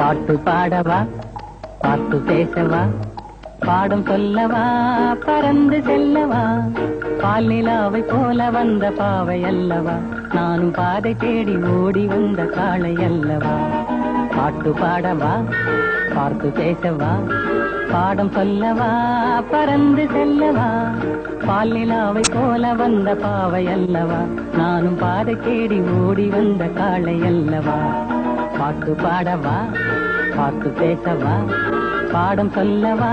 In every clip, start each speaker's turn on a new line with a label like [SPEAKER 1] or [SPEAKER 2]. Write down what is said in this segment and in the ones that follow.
[SPEAKER 1] பாட்டு பாடவா, பாட்டு பேசவா, பாடம் சொல்லவா, பறந்து செல்லவா, பால் நிலாவை போல வந்த பாவை அல்லவா, நானும் பாதை தேடி ஓடி வந்த காளை அல்லவா. பாட்டு பாடவா, பார்த்து பேசவா, பாடம் சொல்லவா, பறந்து செல்லவா, பால் நிலாவை போல வந்த பாவை அல்லவா, நானும் பாதை தேடி ஓடி வந்த காளை அல்லவா. பாட்டு பாடவா, பார்த்து பேசவா, பாடம் சொல்லவா,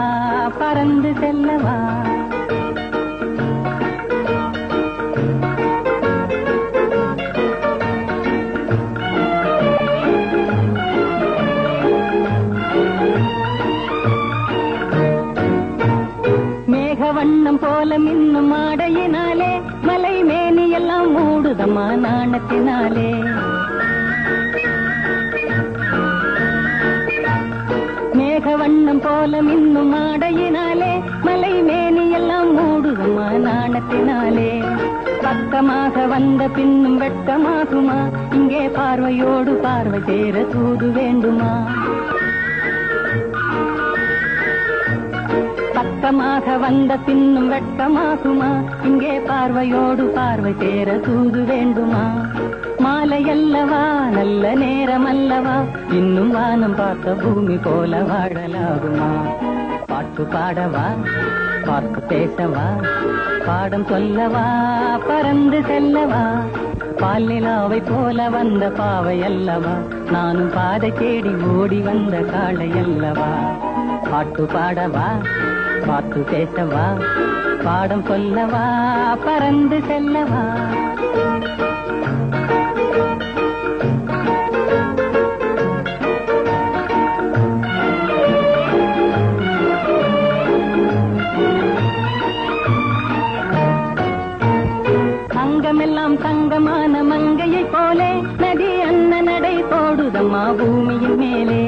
[SPEAKER 1] பறந்து செல்லவா. மேகவண்ணம் போல மின்னும் ஆடையினாலே மலை மேனியெல்லாம் மூடுதம்மா நாணத்தினாலே. மேகவண்ணம் போல மின்னும் ஆடையினாலே மலை மேனியெல்லாம் மூடுதம்மா நாணத்தினாலே. பக்கமாக வந்த பின்னும் வெட்கமாகுமா, இங்கே பார்வையோடு பார்வை சேர தூது வேண்டுமா. பக்கமாக வந்த பின்னும் வெட்கமாகுமா, இங்கே பார்வையோடு பார்வை சேர தூது வேண்டுமா. மாலை அல்லவா, நல்ல நேரம் அல்லவா, இன்னும் வானம் பார்த்த பூமி போல வாழலாகுமா. பாட்டு பாடவா, பார்த்து பேசவா, பாடம் சொல்லவா, பறந்து செல்லவா, பால் நிலாவை போல வந்த பாவை அல்லவா, நானும் பாதை தேடி ஓடி வந்த காளை அல்லவா. பாட்டு பாடவா, பார்த்து பேசவா, பாடம் சொல்லவா, பறந்து செல்லவா. அங்கமெல்லாம் தங்கமான மங்கையை போலே நதி அன்ன நடை போடுதம்மா பூமியின் மேலே.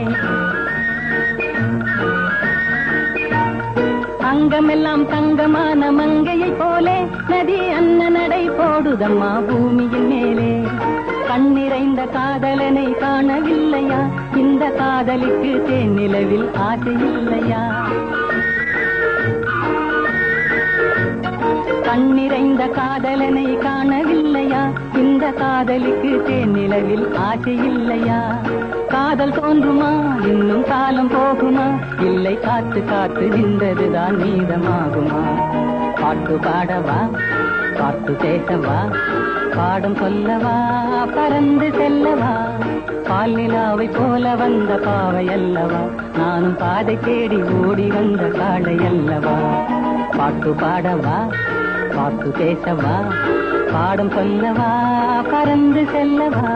[SPEAKER 1] அங்கமெல்லாம் தங்கமான மங்கையை போலே நதி அன்ன நடை போடுதம்மா பூமியின் மேலே. கண்ணிறைந்த காதலனை காணவில்லையா, இந்த காதலிக்கு தேனிலவில் ஆசை இல்லையா. கண்ணிறைந்த காதலனை காணவில்லையா, இந்த காதலிக்கு தேனிலவில் ஆசை இல்லையா. காதல் தோன்றுமா, இன்னும் காலம் போகுமா, இல்லை காத்து காத்து நின்றதுதான் மீதமாகுமா. பாட்டு பாடவா, பார்த்து பேசவா, பாடம் சொல்லவா, பறந்து செல்லவா, பால் நிலாவை போல வந்த பாவை அல்லவா, நானும் பாதை தேடி ஓடி வந்த காளை அல்லவா. பாட்டு பாடவா, பார்த்து பேசவா, பாடம் சொல்லவா, பறந்து செல்லவா.